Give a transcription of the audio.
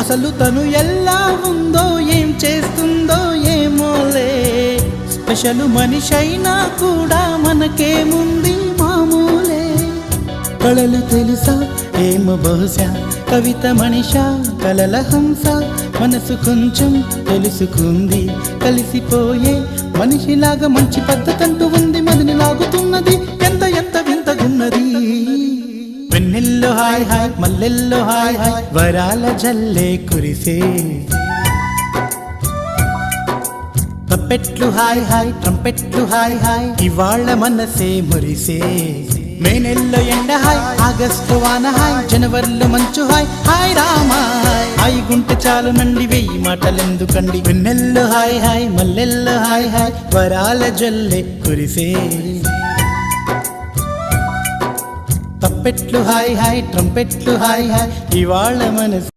అసలు తను ఎలా ఉందో ఏం చేస్తుందో ఏమోలే, స్పెషల్ మనిషైనా కూడా మనకేముంది మామూలే. కళలు తెలుసా ఏమో బహుశా, కవిత మనిషా కలల హంస, మనసు కొంచెం తెలుసుకుంది కలిసిపోయే మనిషిలాగా, మంచి పద్ధతంటూ ఉంది మదిని లాగుతున్నది, ఎంత ఎంత వింతగున్నది. వెన్నెల్లో హాయ్ హాయ్ మల్లెల్లో హాయ్ హాయ్, వరాల జల్లే కురిసే. తప్పెట్లు హాయ్ హాయ్ ట్రంపెట్లు హాయ్ హాయ్, ఇవాళ మనసే మురిసే. మే నెల్లో ఎండ హాయ్, ఆగస్టు వాన హాయ్, జనవరిలో మంచు హాయ్, హాయ్ రామా హాయ్ గుంటె చాలు నండి వెయ్యి మాటలెందుకండి. వెన్నెల్లో హాయ్ హాయ్ మల్లెల్లో హాయ్ హాయ్, వరాల జల్లే కురిసే. తప్పెట్లు హాయ్ హాయ్ ట్రంపెట్లు హాయ్ హాయ్, ఇవాళ మనసు